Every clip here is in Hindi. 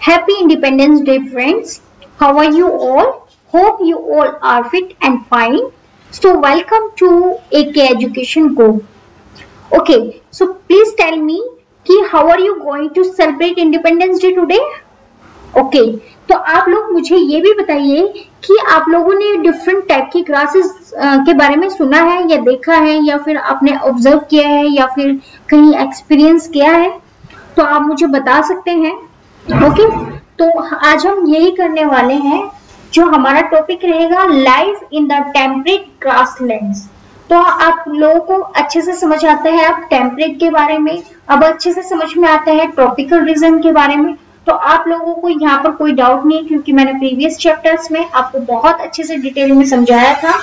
Happy Independence Day, friends. How are you all? Hope you all are fit and fine. So welcome to AK Education Go. Okay, so please tell me कि how are you going to celebrate Independence Day today? Okay तो आप लोग मुझे ये भी बताइए कि आप लोगों ने डिफरेंट टाइप की ग्रासेस के बारे में सुना है या देखा है या फिर आपने ऑब्जर्व किया है या फिर कहीं एक्सपीरियंस किया है, तो आप मुझे बता सकते हैं। ओके तो आज हम यही करने वाले हैं। जो हमारा टॉपिक रहेगा life in the temperate grasslands. तो आप लोगों को अच्छे से समझ आता है अब टेम्परेट के बारे में, अब अच्छे से समझ में आता है ट्रॉपिकल रीजन के बारे में। तो आप लोगों को यहाँ पर कोई डाउट नहीं, क्योंकि मैंने प्रीवियस चैप्टर्स में आपको बहुत अच्छे से डिटेल में समझाया था।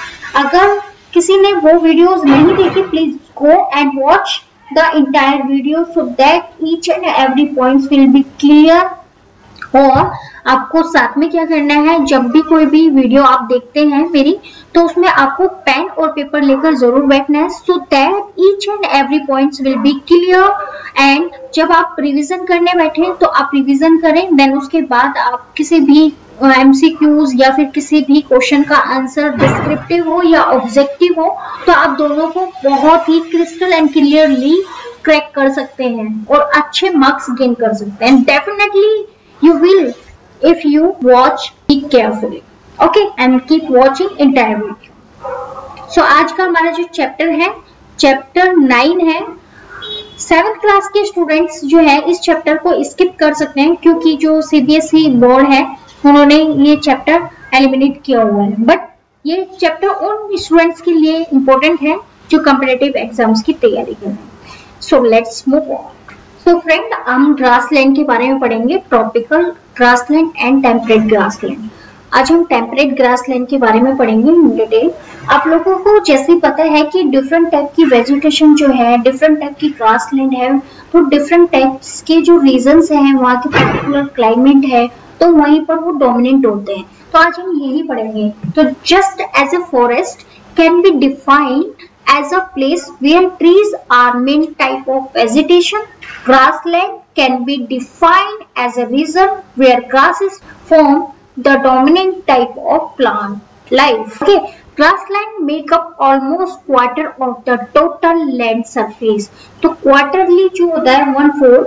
अगर किसी ने वो वीडियोस नहीं देखी, please go and watch the entire video so that each and every points will be clear. और आपको साथ में क्या करना है, जब भी कोई भी वीडियो आप देखते हैं मेरी, तो उसमें आपको पेन और पेपर लेकर जरूर बैठना है so that each and every points will be clear. And जब आप रिवीजन करने बैठे तो आप रिवीजन करें, देन उसके बाद आप किसी भी एमसीक्यूज या फिर किसी भी क्वेश्चन का आंसर डिस्क्रिप्टिव हो या ऑब्जेक्टिव हो, तो आप दोनों को बहुत ही क्रिस्टल एंड क्लियरली क्रैक कर सकते हैं और अच्छे मार्क्स गेन कर सकते हैं। Definitely you will if you watch it carefully, okay, and keep watching entire video. So आज का हमारा जो चैप्टर है चैप्टर 9 है। 7th क्लास के स्टूडेंट्स जो है इस चैप्टर को स्किप कर सकते हैं, क्योंकि जो सीबीएसई बोर्ड है उन्होंने ये चैप्टर एलिमिनेट किया हुआ है। बट ये चैप्टर उन स्टूडेंट्स के लिए इम्पोर्टेंट है जो कॉम्पिटिटिव एग्जाम्स की तैयारी कर रहे हैं। So let's move on. तो फ्रेंड हम ग्रासलैंड के बारे में पढ़ेंगे, tropical grassland and temperate grassland. आज हम टेम्परेट ग्रासलैंड के बारे में पढ़ेंगे इन डिटेल। आप लोगों को जैसे पता है कि डिफरेंट टाइप की वेजिटेशन जो है, डिफरेंट टाइप की ग्रासलैंड है, तो डिफरेंट टाइप्स के जो रीजन्स हैं, वहाँ के पर्टिकुलर क्लाइमेट है, तो वहीं पर वो डोमिनेंट होते हैं। तो आज हम यही पढ़ेंगे। तो just as a forest can be defined as a place where trees are main type of vegetation. Grassland can be defined as a region where grasses form the dominant type of plant life. Okay, grassland make up almost quarter of the total land surface. तो quarterly जो होता है 1/4,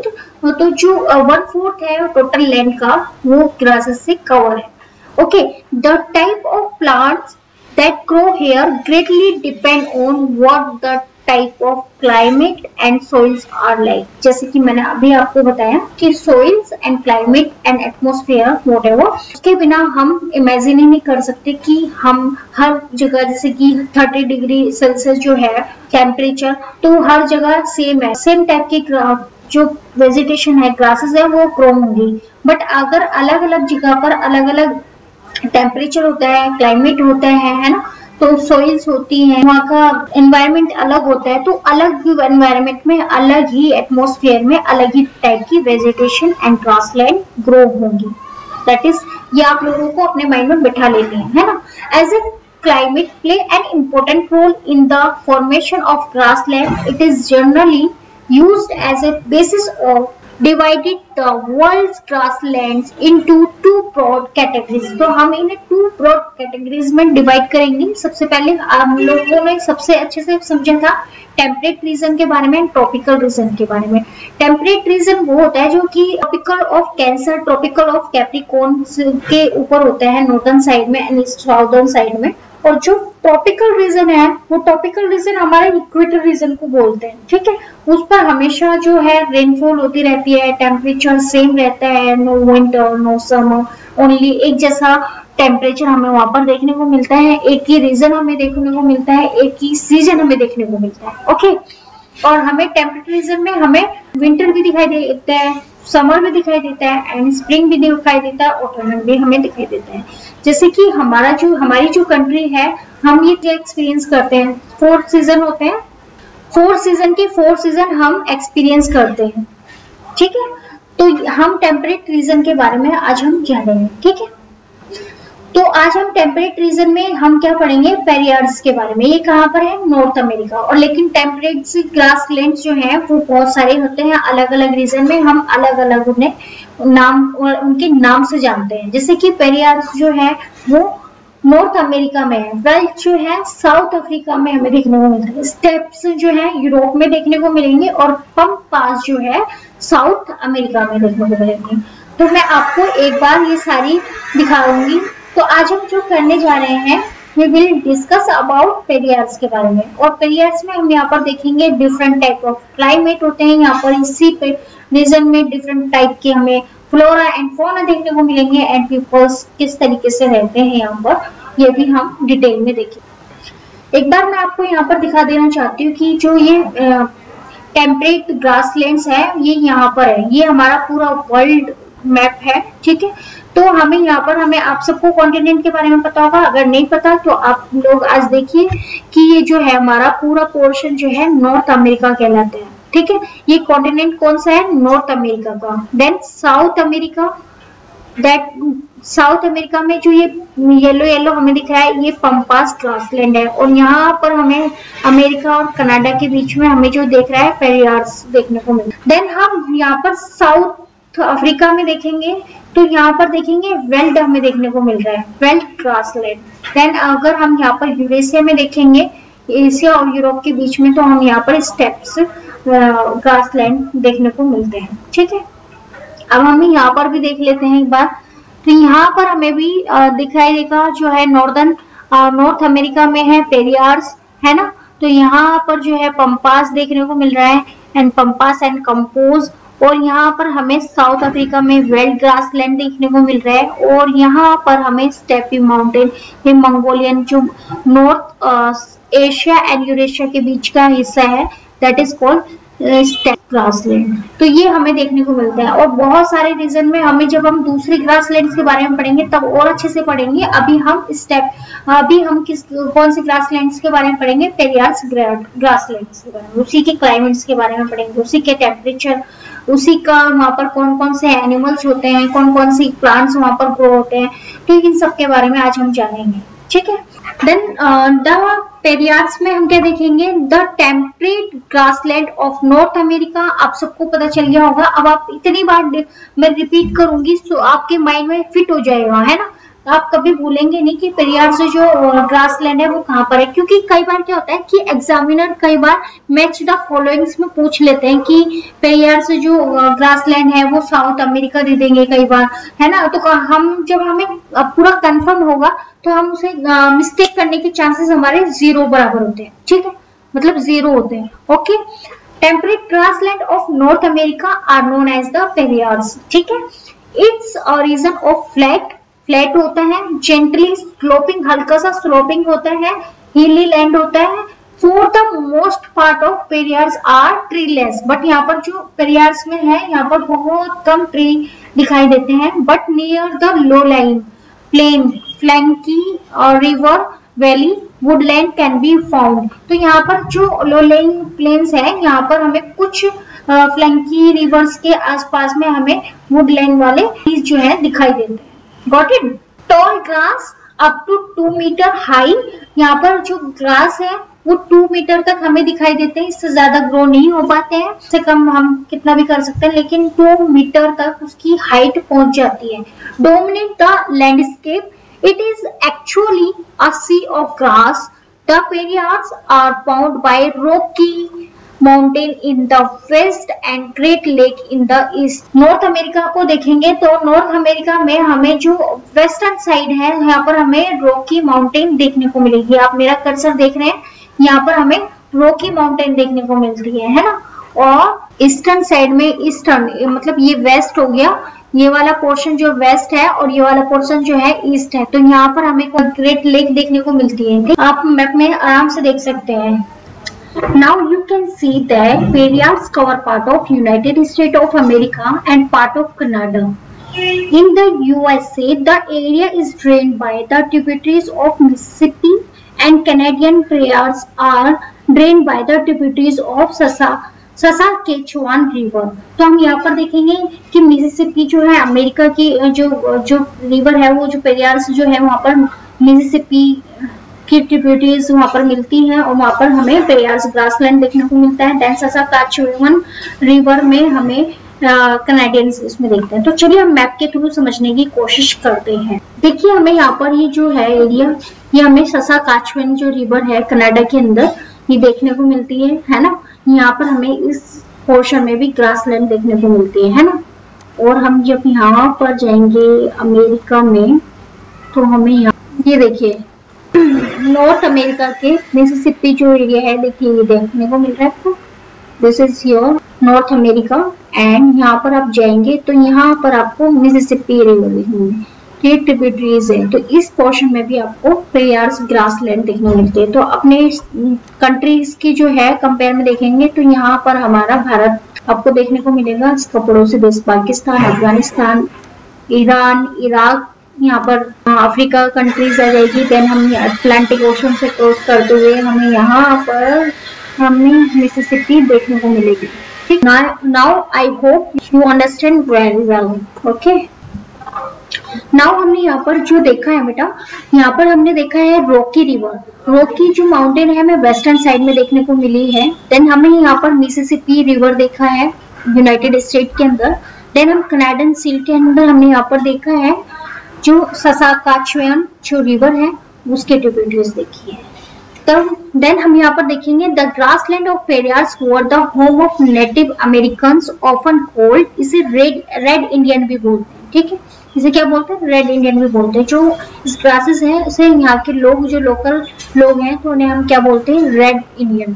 तो जो 1/4 है टोटल लैंड का वो grasses से कवर है। Okay, the type of plants that grow here greatly depend on what the type of climate and soils are like. जैसे कि मैंने अभी आपको बताया कि soils and climate and atmosphere whatever, उसके बिना हम इमेजिन ही नहीं कर सकते कि हम हर जगह, जैसे कि 30 डिग्री सेल्सियस जो है टेम्परेचर, तो हर जगह सेम है, सेम टाइप की जो वेजिटेशन है, ग्रासेस है, वो ग्रो होंगी। बट अगर अलग अलग जगह पर अलग अलग टेम्परेचर होता है, क्लाइमेट होता है ना, तो सोइल्स होती हैं, वहाँ का एनवायरनमेंट अलग होता है, तो अलग एनवायरनमेंट में, अलग ही एटमॉस्फेयर में, अलग ही टाइप की वेजिटेशन एंड ग्रासलैंड ग्रो होंगी। दैट इज, ये आप लोगों को अपने माइंड में बिठा लेते हैं, है ना। As a climate play an important role in the formation of grassland, it is generally used as a basis of divided the world's grasslands into two broad categories. तो हम इन्हें two broad categories में डिवाइड करेंगे। सबसे पहले हम लोगों ने सबसे अच्छे से समझा था टेम्परेट रीजन के बारे में, ट्रॉपिकल रीजन के बारे में। टेम्परेट रीजन वो होता है जो कि tropical of cancer, tropical of Capricorn के ऊपर होता है, नॉर्थर्न साइड में एंड साउदर्न साइड में। और जो ट्रॉपिकल रीजन है वो ट्रॉपिकल रीजन हमारे इक्वेटर रीजन को बोलते हैं, ठीक है। उस पर हमेशा जो है रेनफॉल होती रहती है, टेम्परेचर सेम रहता है, no winter no summer, only एक जैसा टेम्परेचर हमें वहां पर देखने को मिलता है, एक ही रीजन हमें देखने को मिलता है, एक ही सीजन हमें देखने को मिलता है। ओके, और हमें टेम्परेट रीजन में हमें विंटर भी दिखाई देता है, समर भी दिखाई देता है एंड स्प्रिंग भी दिखाई देता है, ऑटम भी हमें दिखाई देता है। जैसे कि हमारी जो कंट्री है, हम ये क्या एक्सपीरियंस करते हैं, 4 सीजन होते हैं, 4 सीजन के 4 सीजन हम एक्सपीरियंस करते हैं, ठीक है। तो हम टेम्परेट रीजन के बारे में आज हम जानेंगे, ठीक है। तो आज हम टेम्परेट रीजन में हम क्या पढ़ेंगे, पेरियार्ड्स के बारे में। ये कहाँ पर है, नॉर्थ अमेरिका। और लेकिन टेम्परेट ग्रासलैंड्स जो हैं वो बहुत सारे होते हैं, अलग अलग रीजन में हम अलग अलग उन्हें नाम, उनके नाम से जानते हैं। जैसे कि पेरियार्ड्स जो है वो नॉर्थ अमेरिका में है, वेल्च जो है साउथ अफ्रीका में हमें देखने को मिलता है, स्टेप्स जो है यूरोप में देखने को मिलेंगे, और पंपास जो है साउथ अमेरिका में देखने को मिलेंगे। तो मैं आपको एक बार ये सारी दिखाऊंगी। तो आज हम जो करने जा रहे हैं, we will discuss about पेरियार्ड्स के बारे में। और पेरियार्ड्स में हम यहाँ पर देखेंगे डिफरेंट टाइप ऑफ क्लाइमेट होते हैं यहाँ पर, इसी पे रीजन में डिफरेंट टाइप के हमें फ्लोरा एंड फौना देखने को मिलेंगे, एंड पीपल्स किस तरीके से रहते हैं यहाँ पर, ये भी हम डिटेल में देखेंगे। एक बार मैं आपको यहाँ पर दिखा देना चाहती हूँ कि जो ये टेम्परेट ग्रासलैंड्स है ये यहाँ पर है, ये हमारा पूरा वर्ल्ड मैप है, ठीक है। तो हमें यहाँ पर, हमें आप सबको कॉन्टिनेंट के बारे में पता होगा, अगर नहीं पता तो आप लोग आज देखिए कि ये जो है हमारा पूरा पोर्शन जो है नॉर्थ अमेरिका कहलाता है, ठीक है। ये कॉन्टिनेंट कौन सा है, नॉर्थ अमेरिका का। Then South America, that South America में जो ये येलो येलो हमें दिख रहा है ये पंपास ग्रासलैंड है, और यहाँ पर हमें अमेरिका और कनाडा के बीच में हमें जो देख रहा है पेरियार्ड्स देखने को मिल। देन हम यहाँ पर साउथ अफ्रीका में देखेंगे तो यहाँ पर देखेंगे वेल्ड हमें देखने को मिल रहा है, वेल्ड ग्रासलैंड। देन अगर हम यहाँ पर यूरेशिया में देखेंगे, एशिया और यूरोप के बीच में, तो हम यहाँ पर स्टेप्स ग्रासलैंड देखने को मिलते हैं, ठीक है। अब हम यहाँ पर भी देख लेते हैं एक बार। तो यहाँ पर हमें भी दिखाई देगा जो है नॉर्थ अमेरिका में है पेरियार्ड्स, है ना। तो यहाँ पर जो है पंपास देखने को मिल रहा है, एंड पंपास एंड कंपोज। और यहाँ पर हमें साउथ अफ्रीका में वेल्ड ग्रासलैंड देखने को मिल रहा है, और यहाँ पर हमें स्टेपी माउंटेन, ये मंगोलियन जो नॉर्थ एशिया एंड यूरेशिया के बीच का हिस्सा है, that is called step grassland. तो ये हमें देखने को मिलता है। और बहुत सारे रीजन में हमें, जब हम दूसरी ग्रासलैंड के बारे में पढ़ेंगे तब और अच्छे से पढ़ेंगे। अभी हम कौन से ग्रासलैंड्स के बारे में पढ़ेंगे, पेरियार्ड्स ग्रासलैंड्स के बारे में, उसी के क्लाइमेट्स के बारे में पढ़ेंगे, उसी के टेम्परेचर, उसी का वहाँ पर कौन कौन से एनिमल्स होते हैं, कौन कौन सी प्लांट्स वहाँ पर ग्रो होते हैं, ठीक, इन सब के बारे में आज हम जानेंगे, ठीक है। देन द पेरियार्ड्स में हम क्या देखेंगे, the temperate grassland of North America. आप सबको पता चल गया होगा, अब आप इतनी बार मैं रिपीट करूंगी तो आपके माइंड में फिट हो जाएगा, है ना। आप कभी भूलेंगे नहीं कि पेरियार्ड्स जो ग्रासलैंड है वो कहाँ पर है, क्योंकि कई बार क्या होता है कि एग्जामिनर कई बार मैच द फॉलोइंग्स में पूछ लेते हैं कि पेरियार्ड्स जो ग्रासलैंड है वो साउथ अमेरिका दे देंगे कई बार, है ना। तो हम जब हमें पूरा कंफर्म होगा तो हम उसे मिस्टेक करने के चांसेस हमारे 0 बराबर होते हैं, ठीक है, मतलब 0 होते हैं, okay. Temperate grassland of North America are known as the prairies, ठीक है। इट्स रीजन ऑफ फ्लैट होता है, जेंटली स्लोपिंग, हल्का सा स्लोपिंग होता है, हिली लैंड होता है। For the most part of prairies are treeless, but यहाँ पर जो पेरियार्ड्स में है यहाँ पर बहुत कम ट्री दिखाई देते हैं। But near the low line plain, flanks और river valley woodland can be found. तो यहाँ पर जो लो लाइन प्लेन्स है यहाँ पर हमें कुछ फ्लैंकी रिवर्स के आसपास में हमें वुडलैंड वाले ट्रीज जो है दिखाई देते हैं। Got it? Tall grass up to 2 metre high, यहाँ पर जो ग्रास है वो 2 मीटर तक हमें दिखाई देते हैं, इससे ज्यादा ग्रो नहीं हो पाते हैं, इससे कम हम कितना भी कर सकते हैं, लेकिन 2 मीटर तक उसकी हाइट पहुंच जाती है। Dominate the landscape, it is actually a sea of grass. The prairies are bound by rocky mountain in the west and great lake in the east. North America को देखेंगे तो नॉर्थ अमेरिका में हमें जो वेस्टर्न साइड है यहाँ पर हमें रॉकी माउंटेन देखने को मिलेगी। आप मेरा कर्सर देख रहे हैं, यहाँ पर हमें रॉकी माउंटेन देखने को मिलती है ना। और ईस्टर्न साइड में, ईस्टर्न मतलब ये वेस्ट हो गया, ये वाला पोर्शन जो वेस्ट है और ये वाला पोर्शन जो है ईस्ट है, तो यहाँ पर हमें ग्रेट लेक देखने को मिलती है। आप मैप में आराम से देख सकते हैं। Now you can see that peरियार्ड्स cover part of United States of America and part of Canada. In the USA, the area is drained by the tributaries of Mississippi, and Canadian prairies are drained by the tributaries of Saskatchewan river. तो हम यहाँ पर देखेंगे कि मिसिसिपी जो है अमेरिका की जो रिवर है, वो जो पेरियार्स जो है वहाँ पर मिसिसिपी की ट्रिब्यूटरीज वहाँ पर मिलती हैं और वहाँ पर हमें पेरियार्स ग्रासलैंड देखने को मिलता है। देन ससाकेचुआन रिवर में हमें कनाडियन इसमें देखते हैं। तो चलिए हम मैप के थ्रू समझने की कोशिश करते हैं। देखिए हमें यहाँ पर ये जो है एरिया, ये हमें ससाकेचुआन जो रिवर है कनाडा के अंदर ये देखने को मिलती है ना। यहाँ पर हमें इस पोर्शन में भी ग्रासलैंड देखने को मिलती है ना। और हम जब यहाँ पर जाएंगे अमेरिका में तो हमें यहाँ ये देखिए नॉर्थ अमेरिका के मिसिसिपी जो एरिया है, देखिए ये देखने को मिल रहा है आपको। This is your north America and यहाँ पर आप जाएंगे तो यहाँ पर आपको मिसिसिपी रिवर दिखेंगे, ये ट्रिब्यूटरीज है। तो इस पोर्शन में भी आपको पेरियार्स ग्रासलैंड देखने को मिलते हैं। तो अपने कंट्रीज की जो है कंपेयर में देखेंगे तो यहाँ पर हमारा भारत आपको देखने को मिलेगा। इसका पड़ोसी देश पाकिस्तान, अफगानिस्तान, ईरान, इराक, यहाँ पर अफ्रीका कंट्रीज आ जाएगी। देन हम अटलांटिक ओशन से क्रॉस करते हुए हमें यहाँ पर हमें मिसिसिपी देखने को मिलेगी। ठीक, now I hope you understand very well. Okay, now हमने यहाँ पर जो देखा है बेटा, यहाँ पर हमने देखा है रॉकी रिवर। रॉकी जो माउंटेन है हमें वेस्टर्न साइड में देखने को मिली है। देन हमने यहाँ पर मिसिसिपी रिवर देखा है यूनाइटेड स्टेट के अंदर। देन हम कनाडियन सील के अंदर हमने यहाँ पर देखा है जो ससाकेचुआन जो रिवर है उसके ट्रिब्यूटरीज देखी है। तब देन हम यहाँ पर देखेंगे the grassland of prairies were the home of native Americans often called, इसे रेड इंडियन भी बोलते हैं। ठीक है, इसे क्या बोलते हैं, रेड इंडियन भी बोलते हैं। जो इस ग्रासेस है उसे यहाँ के लोग जो लोकल लोग हैं तो उन्हें हम क्या बोलते हैं, red Indian.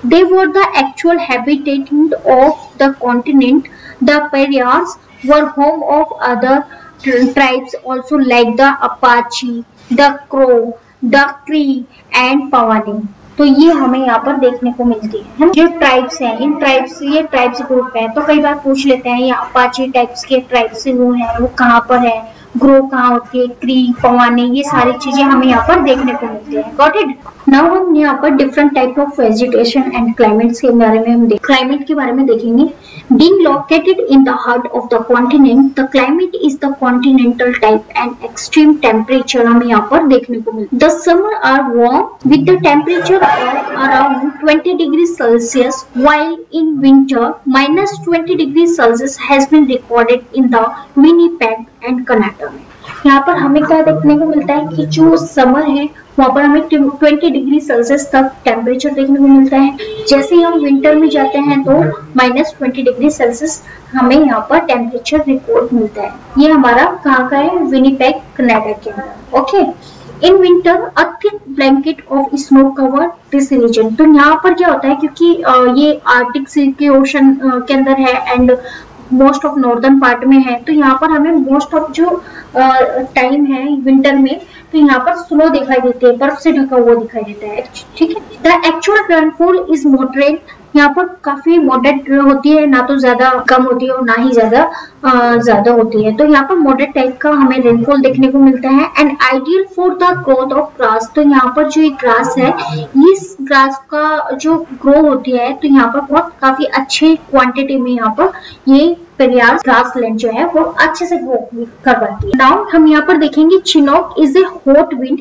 They were the actual habitat of the continent. The prairies were home of other tribes also like the Apache, the Crow, the Cree and Pawnee। तो ये हमें यहाँ पर देखने को मिलती है। जो ट्राइब्स हैं, इन ट्राइब्स ये ट्राइब्स ग्रुप है। तो कई बार पूछ लेते हैं ये अपाचे टाइप्स के ट्राइब्स वो हैं, वो कहाँ पर है, ग्रो कहाँ होती है, क्री, पवाने, ये सारी चीजें हमें यहाँ पर देखने को मिलती है। Got it. नाउ हम यहाँ पर different type of vegetation and climates के बारे में हम क्लाइमेट के बारे में देखेंगे। Being located in the heart of the continent, the climate is the continental type and extreme temperature हमें यहाँ पर देखने को मिलता है। The summer are warm with the temperature of around 20 degrees Celsius, while in winter minus 20 degrees Celsius has been recorded in the Winnipeg and Canada। यहाँ पर हमें क्या देखने को मिलता है कि जो समर है वहाँ पर हमें 20 डिग्री सेल्सियस तक टेम्परेचर देखने को मिलता है। जैसे ही हम विंटर में जाते हैं तो -20 डिग्री सेल्सियस हमें यहाँ पर टेम्परेचर रिकॉर्ड मिलता है। ये हमारा कहाँ का है, विनिपेग कनाडा के अंदर। Okay, in winter a thick blanket of snow cover this region. तो यहाँ पर क्या होता है, क्योंकि ये आर्टिक सी के ओशन के अंदर है and most of northern part में है, तो यहाँ पर हमें मोस्ट ऑफ जो टाइम है विंटर में तो यहाँ पर स्नो दिखाई देती है, बर्फ से ढका हुआ दिखाई देता है। ठीक है, the actual rainfall is moderate. यहाँ पर काफी मॉडरेट होती है, ना तो ज्यादा कम होती है और ना ही ज्यादा होती है। तो यहाँ पर मॉडरेट टाइप का हमें रेनफॉल देखने को मिलता है। And ideal for the growth of grass. तो यहाँ पर जो ये ग्रास है, इस ग्रास का जो ग्रो होती है तो यहाँ पर बहुत काफी अच्छे क्वांटिटी में यहाँ पर ये पेरियार ग्रासलैंड जो है वो अच्छे से ग्रो कर पाती है। नाउ हम यहाँ पर देखेंगे Chinook is a hot wind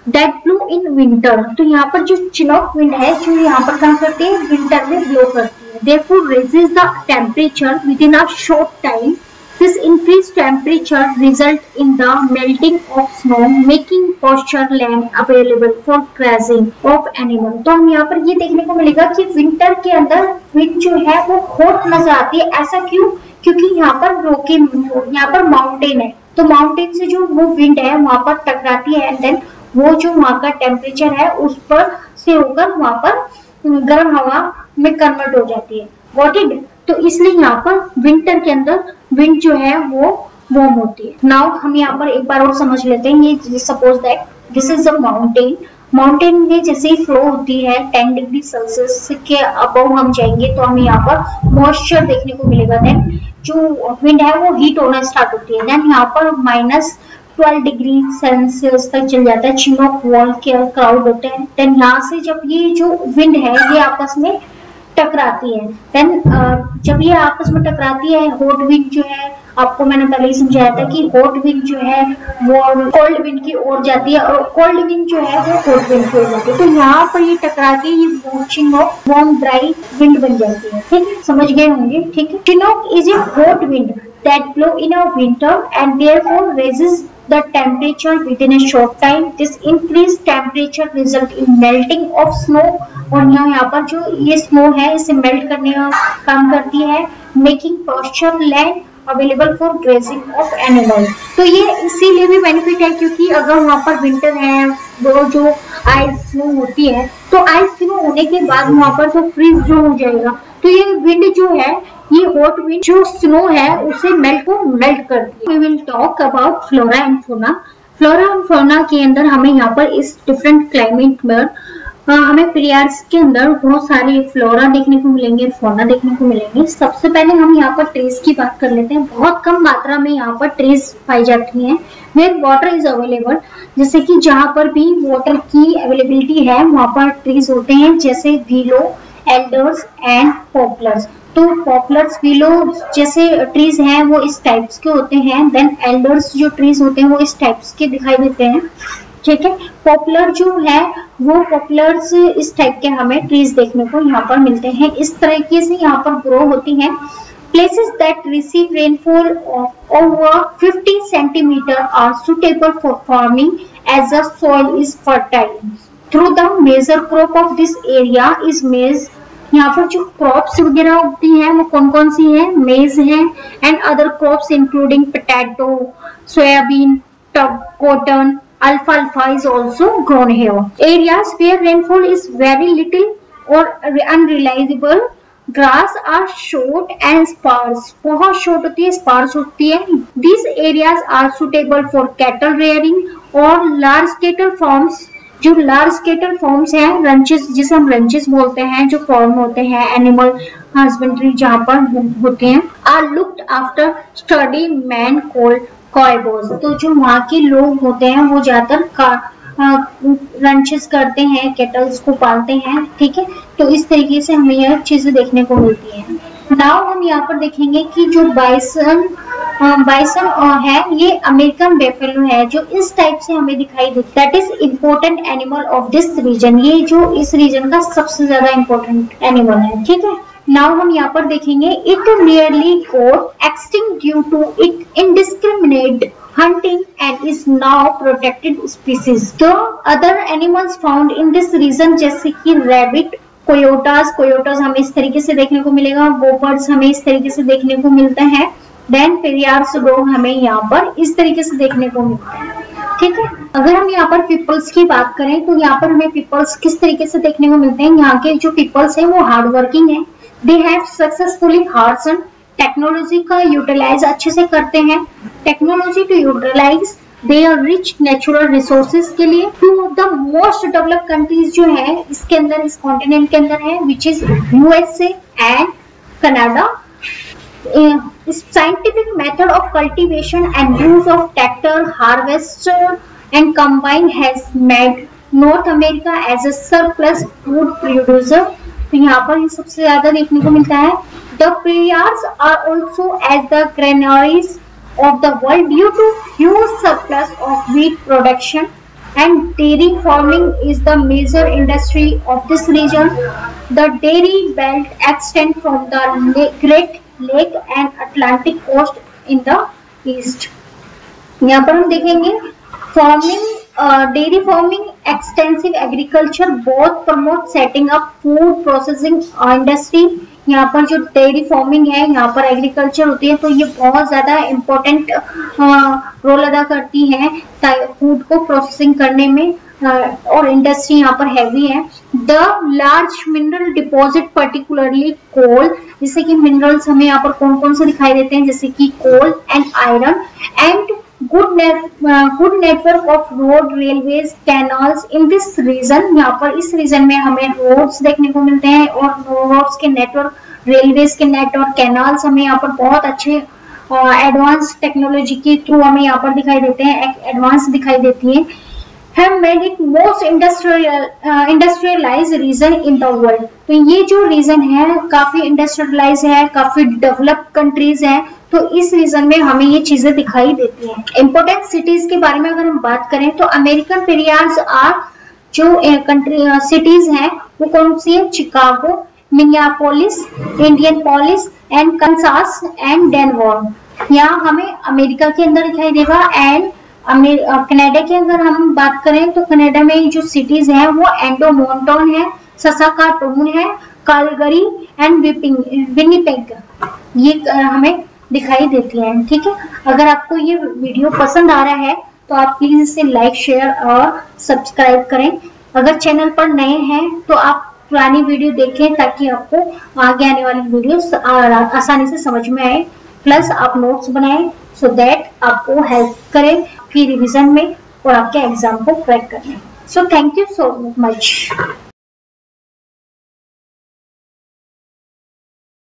that blow in winter. तो यहाँ पर जो चिनोक विंड है जो यहाँ पर काम करती है, विंटर में ब्लो करती है। therefore raises the temperature within a short time. This increased temperature result in the melting of snow, making pasture land available for grazing of animal। तो हम यहाँ पर ये देखने को मिलेगा कि विंटर के अंदर विंड जो है वो हॉट नजर आती है। ऐसा क्यों? क्योंकि यहाँ पर रोके, यहाँ पर माउंटेन है, तो माउंटेन से जो वो विंड है वहां पर टकराती है एंड देन वो जो वहां का टेम्परेचर है उस पर से होकर वहां पर गर्म हवा में कन्वर्ट हो जाती है। Got it? तो इसलिए यहाँ पर विंटर के अंदर विंड जो है वो वार्म होती है। नाउ हम यहाँ पर एक बार और समझ लेते हैं। ये suppose that this is a mountain. Mountain में जैसे ही फ्लो होती है 10 डिग्री सेल्सियस के अबव हम जाएंगे तो हमें यहाँ पर मॉइस्चर देखने को मिलेगा। देन जो विंड है वो हीट होना स्टार्ट होती है। देन यहाँ पर -12 डिग्री सेल्सियस तक चल जाता है। चिनोक वॉल के क्राउड होते हैं। देन यहाँ से जब ये जो विंड है ये आपस में टकराती है। देन जब ये आपस में टकराती है, हॉट विंड जो है, आपको मैंने पहले ही समझाया था कि हॉट विंड जो है वो कोल्ड विंड की ओर जाती है और कोल्ड विंड जो है वो हॉट विंड की ओर जाती है। तो यहाँ पर ये टकरा के ये broaching of warm dry wind बन जाती है। ठीक है, समझ गए होंगे। ठीक है, Chinook is a hot wind that blow in a winter and therefore raises the temperature within a short time. This increased temperature result in melting of snow, और यहाँ पर जो ये स्नो है इसे मेल्ट करने का काम करती है, making pasture land available for grazing of animals। तो ये इसीलिए भी बेनिफिट है क्योंकि अगर वहाँ पर विंटर है, वो जो आइस स्नो होती है, तो आइस स्नो होने के बाद वहाँ पर तो फ्रीज जो हो जाएगा, तो ये विंड जो है, ये हॉट विंड जो स्नो है उसे मेल्ट करती है। We will talk about flora and fauna. Flora and fauna के अंदर हमें यहाँ पर इस डिफरेंट क्लाइमेट में हमें पीरियड्स के अंदर बहुत सारे फ्लोरा देखने को मिलेंगे, फौना देखने को मिलेंगे। सबसे पहले हम यहाँ पर ट्रीज की बात कर लेते हैं। बहुत कम मात्रा में यहाँ पर ट्रीज पाई जाती हैं वेयर वाटर इज अवेलेबल, जैसे कि जहाँ पर भी वाटर की अवेलेबिलिटी है वहाँ पर ट्रीज होते हैं, जैसे विलो, एल्डर्स एंड पॉपुलर्स। तो पॉपुलर्स, विलो जैसे ट्रीज हैं वो इस टाइप्स के होते हैं। देन एल्डर्स जो ट्रीज होते हैं वो इस टाइप्स के दिखाई देते हैं। ठीक है, पॉपुलर जो है वो पॉपुलर्स इस टाइप के हमें ट्रीज देखने को यहाँ पर मिलते हैं। इस तरीके से यहाँ पर ग्रो होती हैं। Places that receive rainfall of over 50 centimeter are suitable for farming as the soil is fertile. Through the major crop of this area is maize. यहाँ पर जो क्रॉप्स वगैरह उगती हैं वो कौन कौन सी हैं? मेज हैं and other crops including potato, soybean, cotton, alfalfa is also grown here. Areas where rainfall is very little or unreliable, grass are short and sparse. बहुत short होती है, sparse होती है. These areas are suitable for cattle rearing और large cattle farms. जो लार्ज कैटल फॉर्म्स हैं, रंचेस जिसे हम रंचेस बोलते हैं, जो फॉर्म होते हैं एनिमल हस्बेंड्री जहाँ पर होते हैं, are looked after sturdy man called cowboys. तो जो वहाँ के लोग होते हैं वो ज्यादातर रंचेस करते हैं, कैटल्स को पालते हैं। ठीक है, तो इस तरीके से हमें यह चीजें देखने को मिलती है। नाउ हम यहाँ पर देखेंगे कि जो बाइसन है, ये अमेरिकन बेफेलो है जो इस टाइप से हमें दिखाई देता है। That is important animal of this region. ये जो इस रीजन का सबसे ज्यादा इम्पोर्टेंट एनिमल है। ठीक है, नाउ हम यहाँ पर देखेंगे it nearly got extinct due to it indiscriminate hunting and is now protected species. The other animals found in this region जैसे कि रैबिट, कोयोटास हमें इस तरीके से देखने को मिलेगा, गोबर्ड्स हमें इस तरीके से देखने को मिलते हैं। देन पेरियार्स डॉग हमें यहाँ पर इस तरीके से देखने को मिलते हैं। ठीक है, अगर हम यहाँ पर पीपल्स की बात करें तो यहाँ पर हमें पीपल्स किस तरीके से देखने को मिलते हैं। यहाँ के जो पीपल्स हैं वो हार्ड वर्किंग है, दे हैव सक्सेसफुली हार्सन, टेक्नोलॉजी का यूटिलाइज अच्छे से करते हैं। Technology to utilise their rich natural resources के लिए to the most developed countries जो है इसके अंदर, इस कॉन्टिनेंट के अंदर है, which is USA and Canada. Scientific method of cultivation and use of tractor, harvester and combine has made North America as a surplus food producer. तो यहाँ पर ये सबसे ज्यादा देखने को मिलता है। The prairies are also as the granaries of the world due to huge surplus of wheat production, and dairy farming is the major industry of this region. The dairy belt extends from the Great Lake and Atlantic coast in the east. यहाँ पर हम देखेंगे farming, dairy farming, extensive agriculture both promote setting up food processing industry. यहाँ पर जो डेयरी फार्मिंग है, यहाँ पर एग्रीकल्चर होती है, तो ये बहुत ज्यादा इम्पोर्टेंट रोल अदा करती है फूड को प्रोसेसिंग करने में, और इंडस्ट्री यहाँ पर हैवी है। The large mineral deposit particularly coal, जैसे कि मिनरल्स हमें यहाँ पर कौन कौन से दिखाई देते हैं, जैसे कि coal and iron, and good network of road, railways, canals in this region. यहाँ पर इस रीजन में हमें रोड्स देखने को मिलते हैं और रोड्स के नेटवर्क, रेलवेज के नेटवर्क, कैनाल्स हमें यहाँ पर बहुत अच्छे एडवांस टेक्नोलॉजी के थ्रू हमें यहाँ पर दिखाई देते हैं, एडवांस दिखाई देती है। have made it most industrialized region in the world। तो ये जो रीजन है काफी इंडस्ट्रियलाइज है, काफी डेवलप्ड कंट्रीज है, तो इस रीजन में हमें ये चीजें दिखाई देती हैं। इंपोर्टेंट सिटीज के बारे में अगर हम बात करें तो अमेरिकन पेरियार्स आर जो कंट्री सिटीज हैं वो कौन सी है? Chicago, Minneapolis, Indianapolis and Kansas and Denver. यहाँ हमें अमेरिका के अंदर दिखाई देगा। एंड कनाडा के अंदर हम बात करें तो कनाडा में जो सिटीज हैं वो एडमंटन है, ससाकाटून है, कैलगरी एंड विनिपेग, ये हमें दिखाई देती हैं। ठीक है, अगर आपको ये वीडियो पसंद आ रहा है तो आप प्लीज इसे लाइक, शेयर और सब्सक्राइब करें। अगर चैनल पर नए हैं तो आप पुरानी वीडियो देखें ताकि आपको आगे आने वाली वीडियो आसानी से समझ में आए। प्लस आप नोट्स बनाएं सो दैट आपको हेल्प करें फिर रिवीजन में और आपके एग्जाम को क्रैक करने। So thank you so much.